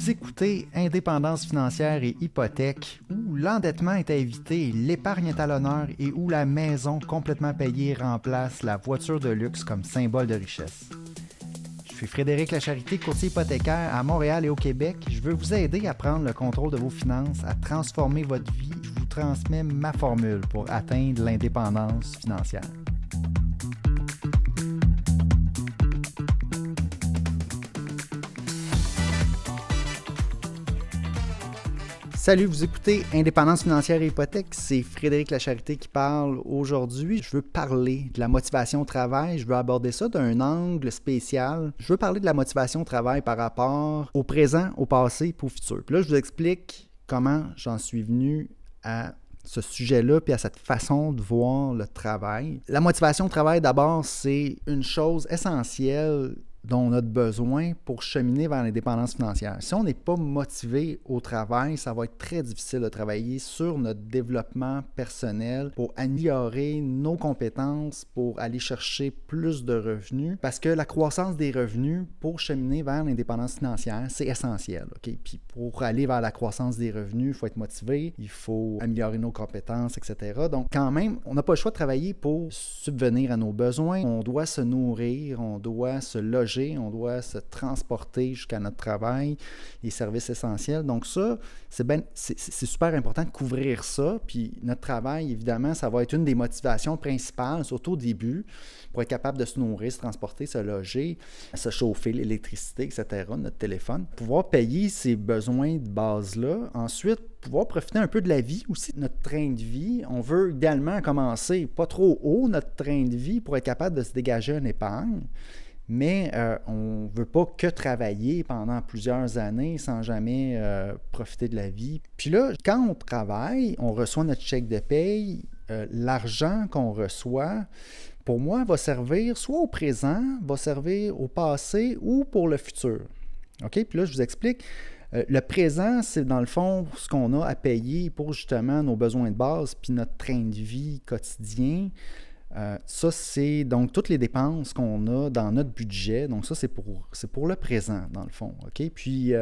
Vous écoutez Indépendance financière et hypothèque, où l'endettement est à éviter, l'épargne est à l'honneur et où la maison complètement payée remplace la voiture de luxe comme symbole de richesse. Je suis Frédéric Lacharité, courtier hypothécaire à Montréal et au Québec. Je veux vous aider à prendre le contrôle de vos finances, à transformer votre vie. Je vous transmets ma formule pour atteindre l'indépendance financière. Salut, vous écoutez Indépendance financière et hypothèque, c'est Frédéric Lacharité qui parle. Aujourd'hui, je veux parler de la motivation au travail, je veux aborder ça d'un angle spécial. Je veux parler de la motivation au travail par rapport au présent, au passé et au futur. Puis là, je vous explique comment j'en suis venu à ce sujet-là puis à cette façon de voir le travail. La motivation au travail, d'abord, c'est une chose essentielle dont on a besoin pour cheminer vers l'indépendance financière. Si on n'est pas motivé au travail, ça va être très difficile de travailler sur notre développement personnel pour améliorer nos compétences, pour aller chercher plus de revenus, parce que la croissance des revenus pour cheminer vers l'indépendance financière, c'est essentiel. Okay? Puis pour aller vers la croissance des revenus, il faut être motivé, il faut améliorer nos compétences, etc. Donc quand même, on n'a pas le choix de travailler pour subvenir à nos besoins. On doit se nourrir, on doit se loger, on doit se transporter jusqu'à notre travail, les services essentiels. Donc ça, c'est super important de couvrir ça. Puis notre travail, évidemment, ça va être une des motivations principales, surtout au début, pour être capable de se nourrir, se transporter, se loger, se chauffer, l'électricité, etc., notre téléphone. Pouvoir payer ces besoins de base-là. Ensuite, pouvoir profiter un peu de la vie aussi, de notre train de vie. On veut idéalement commencer pas trop haut notre train de vie pour être capable de se dégager une épargne. Mais on ne veut pas que travailler pendant plusieurs années sans jamais profiter de la vie. Puis là, quand on travaille, on reçoit notre chèque de paye, l'argent qu'on reçoit, pour moi, va servir soit au présent, va servir au passé ou pour le futur. OK? Puis là, je vous explique. Le présent, c'est dans le fond ce qu'on a à payer pour justement nos besoins de base puis notre train de vie quotidien. Ça, c'est donc toutes les dépenses qu'on a dans notre budget. Donc ça, c'est pour le présent, dans le fond. OK? Puis,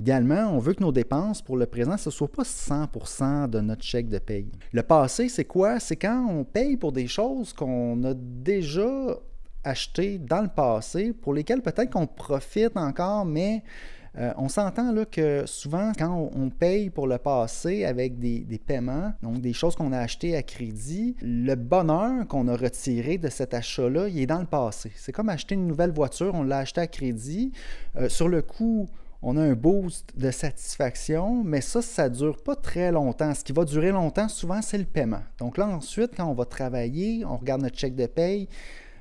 idéalement, on veut que nos dépenses pour le présent, ce ne soit pas 100% de notre chèque de paye. Le passé, c'est quoi? C'est quand on paye pour des choses qu'on a déjà achetées dans le passé, pour lesquelles peut-être qu'on profite encore, mais on s'entend là que souvent, quand on paye pour le passé avec des paiements, donc des choses qu'on a achetées à crédit, le bonheur qu'on a retiré de cet achat-là, il est dans le passé. C'est comme acheter une nouvelle voiture, on l'a acheté à crédit. Sur le coup, on a un boost de satisfaction, mais ça ne dure pas très longtemps. Ce qui va durer longtemps, souvent, c'est le paiement. Donc là, ensuite, quand on va travailler, on regarde notre chèque de paye,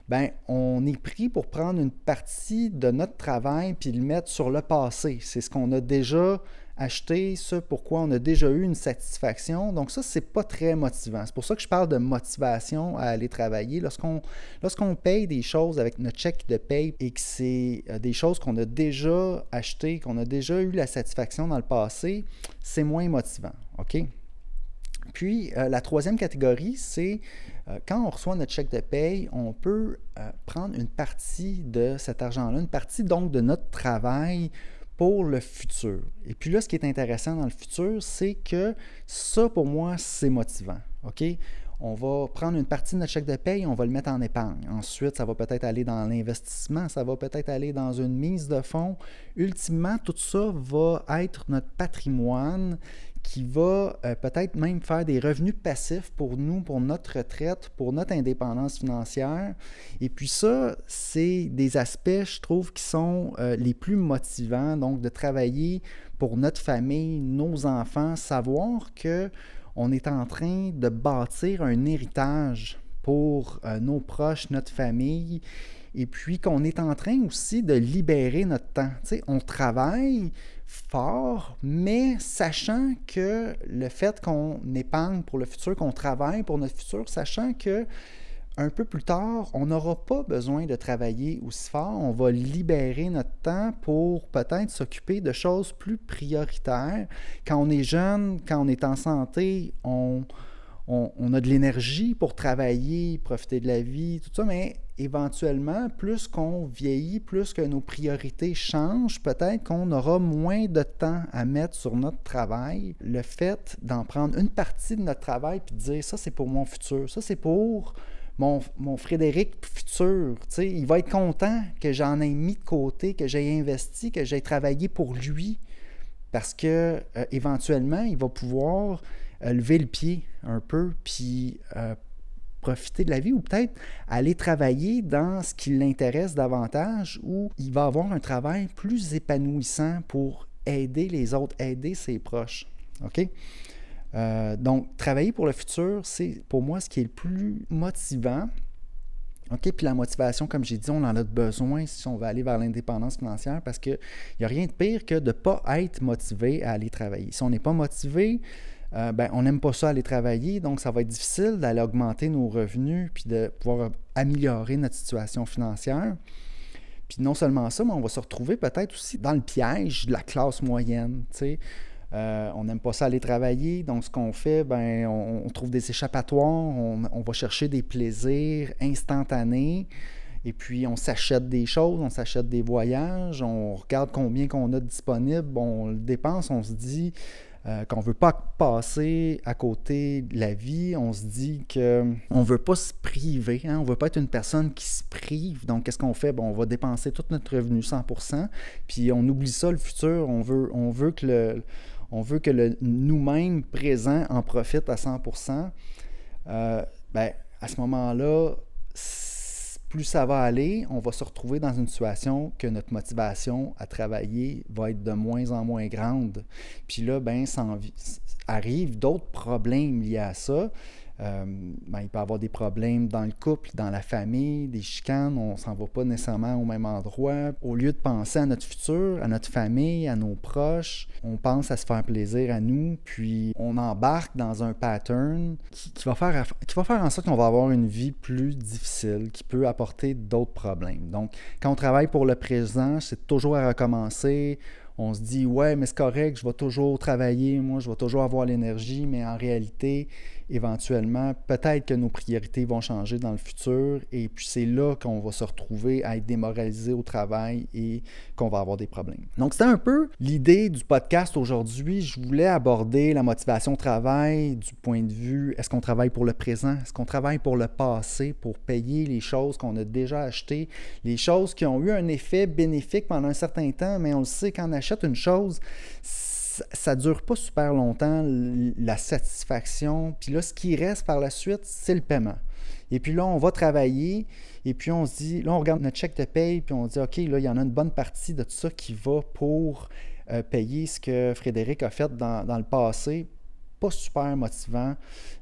bien, on est pris pour prendre une partie de notre travail puis le mettre sur le passé. C'est ce qu'on a déjà acheté, ce pourquoi on a déjà eu une satisfaction. Donc ça, c'est pas très motivant. C'est pour ça que je parle de motivation à aller travailler. Lorsqu'on paye des choses avec notre chèque de paye et que c'est des choses qu'on a déjà achetées, qu'on a déjà eu la satisfaction dans le passé, c'est moins motivant. OK? Puis, la troisième catégorie, c'est quand on reçoit notre chèque de paye, on peut prendre une partie de cet argent-là, une partie donc de notre travail pour le futur. Et puis là, ce qui est intéressant dans le futur, c'est que ça, pour moi, c'est motivant. OK? On va prendre une partie de notre chèque de paye, on va le mettre en épargne. Ensuite, ça va peut-être aller dans l'investissement, ça va peut-être aller dans une mise de fonds. Ultimement, tout ça va être notre patrimoine qui va peut-être même faire des revenus passifs pour nous, pour notre retraite, pour notre indépendance financière. Et puis ça, c'est des aspects, je trouve, qui sont les plus motivants. Donc, de travailler pour notre famille, nos enfants, savoir qu'on est en train de bâtir un héritage pour nos proches, notre famille, et puis qu'on est en train aussi de libérer notre temps. Tu sais, on travaille fort, mais sachant que le fait qu'on épargne pour le futur, qu'on travaille pour notre futur, sachant que un peu plus tard, on n'aura pas besoin de travailler aussi fort, on va libérer notre temps pour peut-être s'occuper de choses plus prioritaires. Quand on est jeune, quand on est en santé, on on a de l'énergie pour travailler, profiter de la vie, tout ça, mais éventuellement, plus qu'on vieillit, plus que nos priorités changent, peut-être qu'on aura moins de temps à mettre sur notre travail. Le fait d'en prendre une partie de notre travail puis de dire ça, c'est pour mon futur, ça, c'est pour mon Frédéric futur. T'sais, il va être content que j'en ai mis de côté, que j'ai investi, que j'ai travaillé pour lui, parce que éventuellement, il va pouvoir lever le pied un peu, puis profiter de la vie, ou peut-être aller travailler dans ce qui l'intéresse davantage, où il va avoir un travail plus épanouissant pour aider les autres, aider ses proches. OK? Donc, travailler pour le futur, c'est pour moi ce qui est le plus motivant. OK? Puis la motivation, comme j'ai dit, on en a besoin si on veut aller vers l'indépendance financière, parce qu'il n'y a rien de pire que de ne pas être motivé à aller travailler. Si on n'est pas motivé, on n'aime pas ça aller travailler, donc ça va être difficile d'aller augmenter nos revenus puis de pouvoir améliorer notre situation financière. Puis non seulement ça, mais on va se retrouver peut-être aussi dans le piège de la classe moyenne, tu sais. On n'aime pas ça aller travailler, donc ce qu'on fait, on trouve des échappatoires, on va chercher des plaisirs instantanés, et puis on s'achète des choses, on s'achète des voyages, on regarde combien qu'on a de disponible, on le dépense, on se dit qu'on ne veut pas passer à côté de la vie, on se dit qu'on ne veut pas se priver, on ne veut pas être une personne qui se prive. Donc, qu'est-ce qu'on fait? On va dépenser tout notre revenu 100%, puis on oublie ça, le futur, on veut que le nous-mêmes présent en profite à 100%. À ce moment-là, plus ça va aller, on va se retrouver dans une situation que notre motivation à travailler va être de moins en moins grande. Puis là, arrivent d'autres problèmes liés à ça. Il peut y avoir des problèmes dans le couple, dans la famille, des chicanes, on ne s'en va pas nécessairement au même endroit. Au lieu de penser à notre futur, à notre famille, à nos proches, on pense à se faire plaisir à nous, puis on embarque dans un pattern qui va faire en sorte qu'on va avoir une vie plus difficile, qui peut apporter d'autres problèmes. Donc, quand on travaille pour le présent, c'est toujours à recommencer. On se dit, ouais, mais c'est correct, je vais toujours travailler, moi, je vais toujours avoir l'énergie, mais en réalité, éventuellement, peut-être que nos priorités vont changer dans le futur, et puis c'est là qu'on va se retrouver à être démoralisé au travail et qu'on va avoir des problèmes. Donc, c'était un peu l'idée du podcast aujourd'hui. Je voulais aborder la motivation au travail du point de vue, est-ce qu'on travaille pour le présent? Est-ce qu'on travaille pour le passé, pour payer les choses qu'on a déjà achetées, les choses qui ont eu un effet bénéfique pendant un certain temps, mais on le sait, quand on achète une chose, ça ne dure pas super longtemps, la satisfaction. Puis là, ce qui reste par la suite, c'est le paiement. Et puis là, on va travailler, et puis on se dit, là, on regarde notre chèque de paye, puis on dit, OK, là, il y en a une bonne partie de tout ça qui va pour payer ce que Frédéric a fait dans le passé. Pas super motivant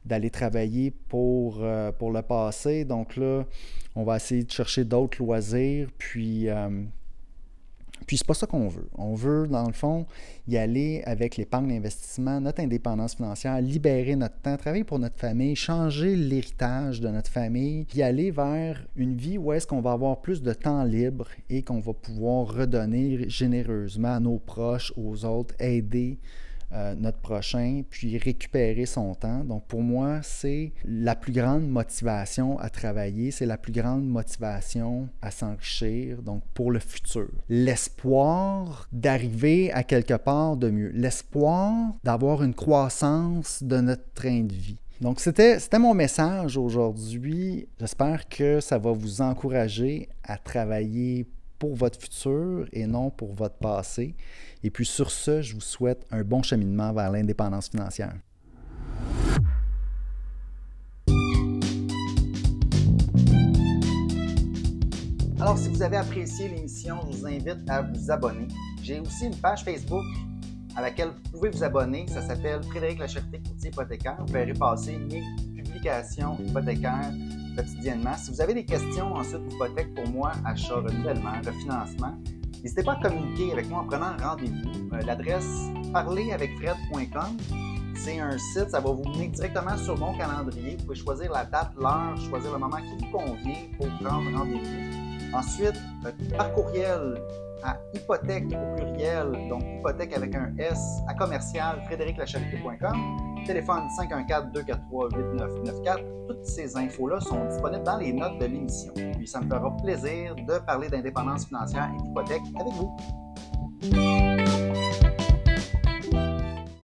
d'aller travailler pour le passé. Donc là, on va essayer de chercher d'autres loisirs, puis c'est pas ça qu'on veut. On veut, dans le fond, y aller avec l'épargne d'investissement, notre indépendance financière, libérer notre temps, travailler pour notre famille, changer l'héritage de notre famille, puis aller vers une vie où est-ce qu'on va avoir plus de temps libre et qu'on va pouvoir redonner généreusement à nos proches, aux autres, aider notre prochain, puis récupérer son temps. Donc, pour moi, c'est la plus grande motivation à travailler, c'est la plus grande motivation à s'enrichir, donc pour le futur. L'espoir d'arriver à quelque part de mieux, l'espoir d'avoir une croissance de notre train de vie. Donc, c'était mon message aujourd'hui. J'espère que ça va vous encourager à travailler pour votre futur et non pour votre passé. Et puis sur ce, je vous souhaite un bon cheminement vers l'indépendance financière. Alors, si vous avez apprécié l'émission, je vous invite à vous abonner. J'ai aussi une page Facebook à laquelle vous pouvez vous abonner. Ça s'appelle Frédéric Lacharité, courtier hypothécaire. Vous verrez passer mes publications hypothécaires quotidiennement. Si vous avez des questions ensuite d'hypothèque pour moi, achat, renouvellement, refinancement, n'hésitez pas à communiquer avec moi en prenant rendez-vous. L'adresse parleravecfred.com, c'est un site, ça va vous mener directement sur mon calendrier. Vous pouvez choisir la date, l'heure, choisir le moment qui vous convient pour prendre rendez-vous. Ensuite, par courriel à hypothèque au pluriel, donc hypothèque avec un S, à commercial frédériclacharité.com, téléphone 514-243-8994. Toutes ces infos-là sont disponibles dans les notes de l'émission. Puis ça me fera plaisir de parler d'indépendance financière et d'hypothèque avec vous.